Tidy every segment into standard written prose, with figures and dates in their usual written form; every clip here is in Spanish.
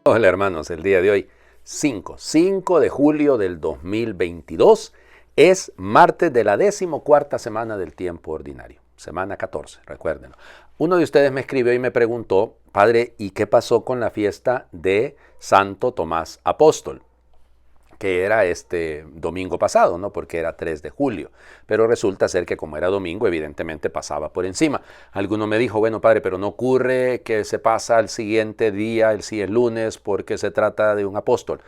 Hola hermanos, el día de hoy 5 de julio del 2022 es martes de la 14ª semana del tiempo ordinario, semana 14, recuérdenlo. Uno de ustedes me escribió y me preguntó, padre, ¿y qué pasó con la fiesta de Santo Tomás Apóstol? Que era este domingo pasado, ¿no? Porque era 3 de julio. Pero resulta ser que como era domingo, evidentemente pasaba por encima. Alguno me dijo, bueno, padre, pero no ocurre que se pasa al siguiente día, el lunes, porque se trata de un apóstol.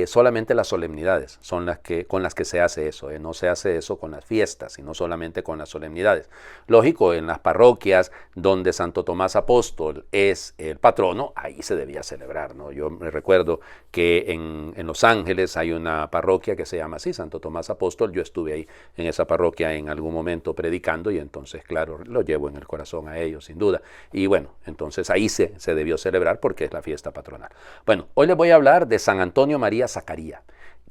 Solamente las solemnidades son con las que se hace eso. No se hace eso con las fiestas, sino solamente con las solemnidades. Lógico, en las parroquias donde Santo Tomás Apóstol es el patrono, ahí se debía celebrar, ¿no? Yo me recuerdo que en Los Ángeles hay una parroquia que se llama así, Santo Tomás Apóstol. Yo estuve ahí en esa parroquia en algún momento predicando y entonces, claro, lo llevo en el corazón a ellos, sin duda. Y bueno, entonces ahí se debió celebrar porque es la fiesta patronal. Bueno, hoy les voy a hablar de San Antonio María Zacarías,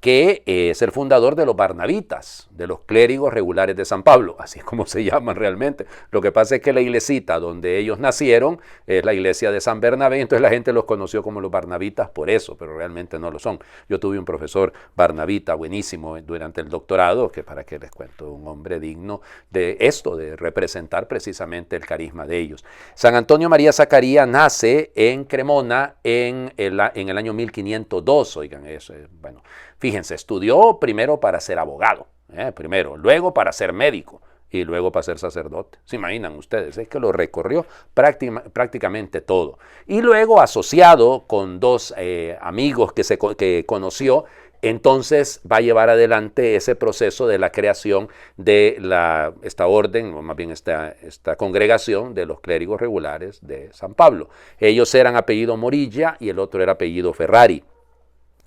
que es el fundador de los Barnabitas, de los clérigos regulares de San Pablo, así es como se llaman realmente. Lo que pasa es que la iglesita donde ellos nacieron es la iglesia de San Bernabé, entonces la gente los conoció como los Barnabitas por eso, pero realmente no lo son. Yo tuve un profesor barnabita buenísimo durante el doctorado, que para qué les cuento, un hombre digno de esto, de representar precisamente el carisma de ellos. San Antonio María Zacarías nace en Cremona en el año 1502, oigan eso, bueno. Fíjense, estudió primero para ser abogado, luego para ser médico y luego para ser sacerdote. ¿Se imaginan ustedes? Es que lo recorrió prácticamente todo. Y luego asociado con dos amigos que conoció, entonces va a llevar adelante ese proceso de la creación de esta orden, o más bien esta congregación de los clérigos regulares de San Pablo. Ellos eran apellido Morilla y el otro era apellido Ferrari.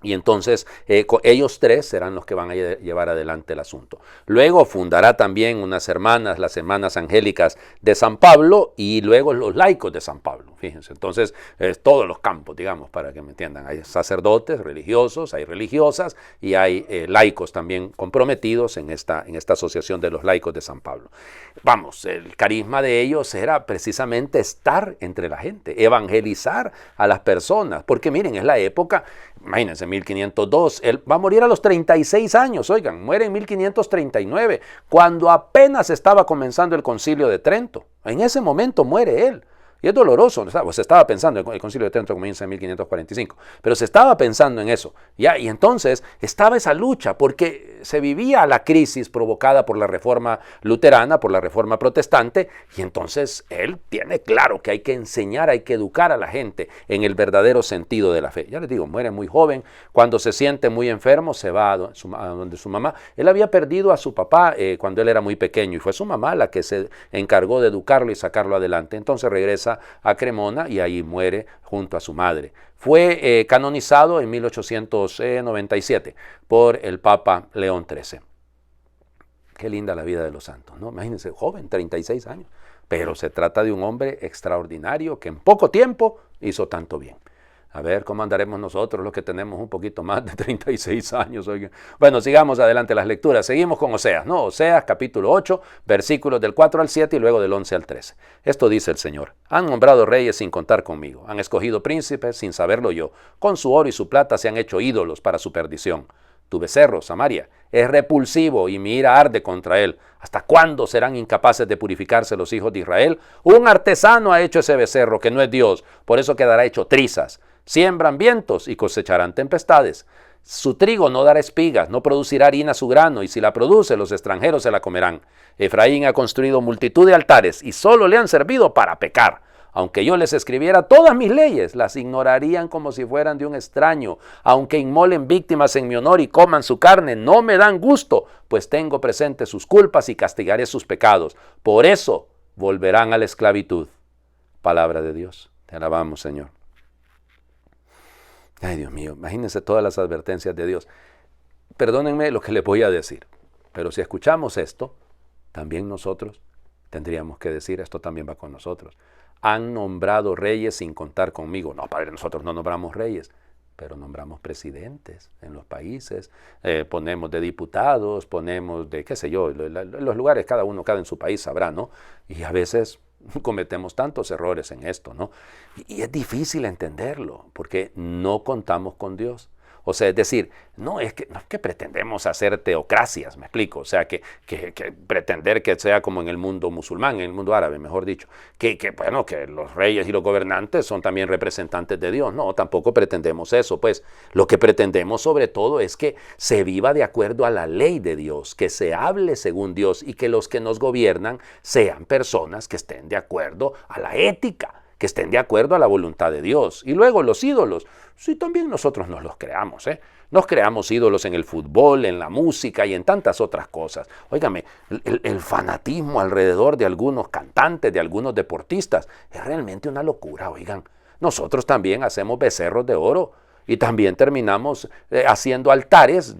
Y entonces ellos tres serán los que van a llevar adelante el asunto. Luego fundará también unas hermanas, las hermanas angélicas de San Pablo, y luego los laicos de San Pablo. Fíjense, entonces todos los campos, digamos, para que me entiendan. Hay sacerdotes religiosos, hay religiosas y hay laicos también comprometidos en esta asociación de los laicos de San Pablo. Vamos, el carisma de ellos era precisamente estar entre la gente, evangelizar a las personas, porque miren, es la época, imagínense, 1502, él va a morir a los 36 años, oigan, muere en 1539, cuando apenas estaba comenzando el Concilio de Trento. En ese momento muere él. Y es doloroso, se estaba pensando, el Concilio de Trento comienza en 1545, pero se estaba pensando en eso, ¿ya? Y entonces estaba esa lucha, porque se vivía la crisis provocada por la reforma luterana, por la reforma protestante, y entonces él tiene claro que hay que enseñar, hay que educar a la gente en el verdadero sentido de la fe. Ya les digo, muere muy joven, cuando se siente muy enfermo se va a donde su mamá. Él había perdido a su papá cuando él era muy pequeño, y fue su mamá la que se encargó de educarlo y sacarlo adelante. Entonces regresa a Cremona y ahí muere junto a su madre. Fue canonizado en 1897 por el Papa León XIII. Qué linda la vida de los santos, ¿no? Imagínense, joven, 36 años, pero se trata de un hombre extraordinario que en poco tiempo hizo tanto bien. A ver cómo andaremos nosotros los que tenemos un poquito más de 36 años. Oigan. Bueno, sigamos adelante las lecturas. Seguimos con Oseas, ¿no? Oseas capítulo 8, versículos del 4 al 7 y luego del 11 al 13. Esto dice el Señor. Han nombrado reyes sin contar conmigo. Han escogido príncipes sin saberlo yo. Con su oro y su plata se han hecho ídolos para su perdición. Tu becerro, Samaria, es repulsivo y mi ira arde contra él. ¿Hasta cuándo serán incapaces de purificarse los hijos de Israel? Un artesano ha hecho ese becerro que no es Dios, por eso quedará hecho trizas. Siembran vientos y cosecharán tempestades. Su trigo no dará espigas, no producirá harina su grano, y si la produce, los extranjeros se la comerán. Efraín ha construido multitud de altares y solo le han servido para pecar. Aunque yo les escribiera todas mis leyes, las ignorarían como si fueran de un extraño. Aunque inmolen víctimas en mi honor y coman su carne, no me dan gusto, pues tengo presentes sus culpas y castigaré sus pecados. Por eso volverán a la esclavitud. Palabra de Dios. Te alabamos, Señor. Ay, Dios mío, imagínense todas las advertencias de Dios. Perdónenme lo que les voy a decir, pero si escuchamos esto, también nosotros tendríamos que decir, esto también va con nosotros. Han nombrado reyes sin contar conmigo. No, padre, nosotros no nombramos reyes, pero nombramos presidentes en los países, ponemos de diputados, ponemos de, qué sé yo, los lugares cada en su país sabrá, ¿no? Y a veces cometemos tantos errores en esto, ¿no? Y es difícil entenderlo, porque no contamos con Dios. O sea, es decir, no es que pretendemos hacer teocracias, me explico. O sea, que pretender que sea como en el mundo musulmán, en el mundo árabe, mejor dicho. Bueno, que los reyes y los gobernantes son también representantes de Dios. No, tampoco pretendemos eso. Pues lo que pretendemos sobre todo es que se viva de acuerdo a la ley de Dios, que se hable según Dios y que los que nos gobiernan sean personas que estén de acuerdo a la ética, que estén de acuerdo a la voluntad de Dios. Y luego los ídolos, sí, también nosotros nos los creamos, ¿eh? Nos creamos ídolos en el fútbol, en la música y en tantas otras cosas. Óigame, el fanatismo alrededor de algunos cantantes, de algunos deportistas, es realmente una locura, oigan. Nosotros también hacemos becerros de oro y también terminamos haciendo altares,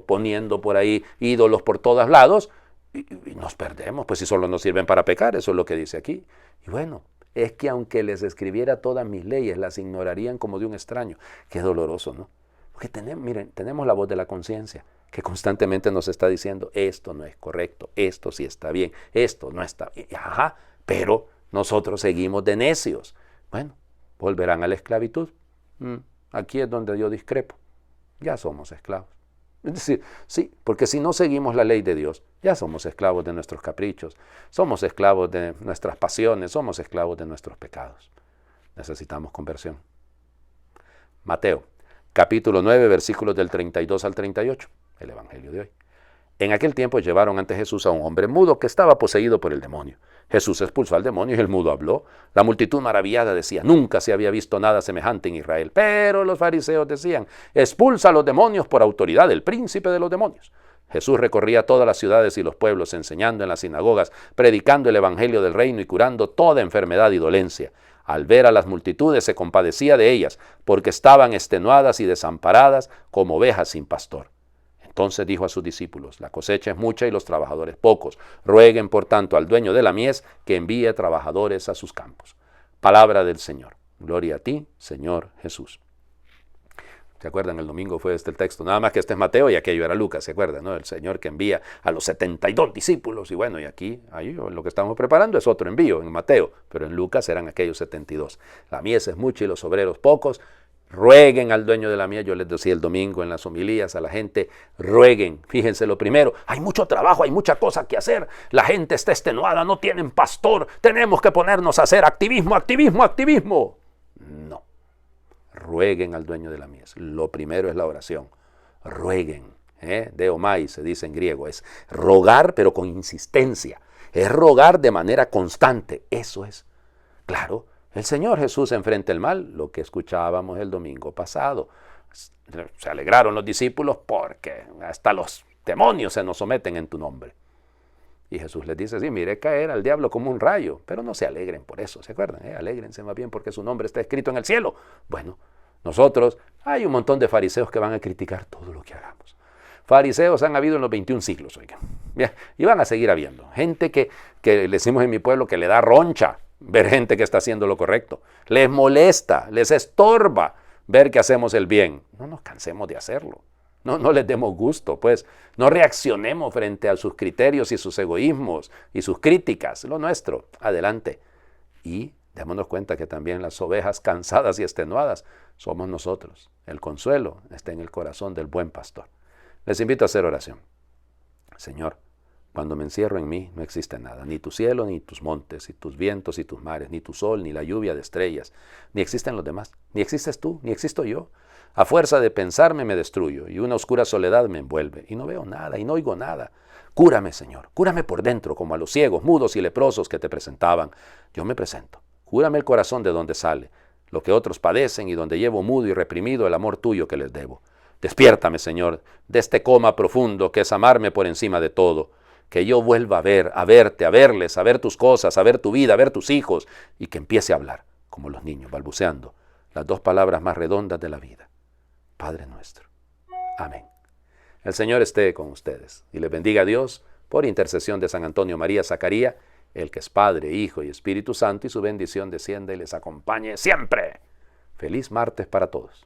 poniendo por ahí ídolos por todos lados y nos perdemos, pues si solo nos sirven para pecar, eso es lo que dice aquí. Y bueno, es que aunque les escribiera todas mis leyes, las ignorarían como de un extraño. Qué doloroso, ¿no? Porque tenemos la voz de la conciencia que constantemente nos está diciendo, esto no es correcto, esto sí está bien, esto no está bien. Ajá, pero nosotros seguimos de necios. Bueno, volverán a la esclavitud. Aquí es donde yo discrepo. Ya somos esclavos. Es decir, sí, porque si no seguimos la ley de Dios, ya somos esclavos de nuestros caprichos, somos esclavos de nuestras pasiones, somos esclavos de nuestros pecados. Necesitamos conversión. Mateo, capítulo 9, versículos del 32 al 38, el Evangelio de hoy. En aquel tiempo llevaron ante Jesús a un hombre mudo que estaba poseído por el demonio. Jesús expulsó al demonio y el mudo habló. La multitud maravillada decía, nunca se había visto nada semejante en Israel. Pero los fariseos decían, expulsa a los demonios por autoridad del príncipe de los demonios. Jesús recorría todas las ciudades y los pueblos, enseñando en las sinagogas, predicando el evangelio del reino y curando toda enfermedad y dolencia. Al ver a las multitudes se compadecía de ellas, porque estaban extenuadas y desamparadas como ovejas sin pastor. Entonces dijo a sus discípulos, la cosecha es mucha y los trabajadores pocos. Rueguen por tanto al dueño de la mies que envíe trabajadores a sus campos. Palabra del Señor. Gloria a ti, Señor Jesús. ¿Se acuerdan? El domingo fue el texto. Nada más que este es Mateo y aquello era Lucas, ¿se acuerdan? ¿No? El Señor que envía a los 72 discípulos. Y bueno, y aquí lo que estamos preparando es otro envío en Mateo, pero en Lucas eran aquellos 72. La mies es mucha y los obreros pocos. Rueguen al dueño de la mies, yo les decía el domingo en las homilías a la gente, rueguen, fíjense lo primero, hay mucho trabajo, hay mucha cosa que hacer, la gente está extenuada, no tienen pastor, tenemos que ponernos a hacer activismo, activismo, activismo. No, rueguen al dueño de la mies, lo primero es la oración, rueguen, deomai se dice en griego, es rogar pero con insistencia, es rogar de manera constante, eso es, claro. El Señor Jesús enfrenta el mal, lo que escuchábamos el domingo pasado. Se alegraron los discípulos porque hasta los demonios se nos someten en tu nombre. Y Jesús les dice, sí, mire caer al diablo como un rayo, pero no se alegren por eso, ¿se acuerdan? Alégrense más bien porque su nombre está escrito en el cielo. Bueno, nosotros, hay un montón de fariseos que van a criticar todo lo que hagamos. Fariseos han habido en los 21 siglos, oigan. Bien, y van a seguir habiendo. Gente que le decimos en mi pueblo que le da roncha ver gente que está haciendo lo correcto. Les molesta, les estorba ver que hacemos el bien. No nos cansemos de hacerlo. No les demos gusto, pues. No reaccionemos frente a sus criterios y sus egoísmos y sus críticas. Lo nuestro, adelante. Y démonos cuenta que también las ovejas cansadas y extenuadas somos nosotros. El consuelo está en el corazón del buen pastor. Les invito a hacer oración. Señor, cuando me encierro en mí no existe nada, ni tu cielo, ni tus montes, ni tus vientos y tus mares, ni tu sol, ni la lluvia de estrellas, ni existen los demás, ni existes tú, ni existo yo. A fuerza de pensarme me destruyo y una oscura soledad me envuelve y no veo nada y no oigo nada. Cúrame, Señor, cúrame por dentro como a los ciegos, mudos y leprosos que te presentaban. Yo me presento, cúrame el corazón de donde sale, lo que otros padecen y donde llevo mudo y reprimido el amor tuyo que les debo. Despiértame, Señor, de este coma profundo que es amarme por encima de todo. Que yo vuelva a ver, a verte, a verles, a ver tus cosas, a ver tu vida, a ver tus hijos, y que empiece a hablar, como los niños, balbuceando, las dos palabras más redondas de la vida. Padre nuestro. Amén. El Señor esté con ustedes, y les bendiga a Dios, por intercesión de San Antonio María Zacaría, el que es Padre, Hijo y Espíritu Santo, y su bendición descienda y les acompañe siempre. Feliz martes para todos.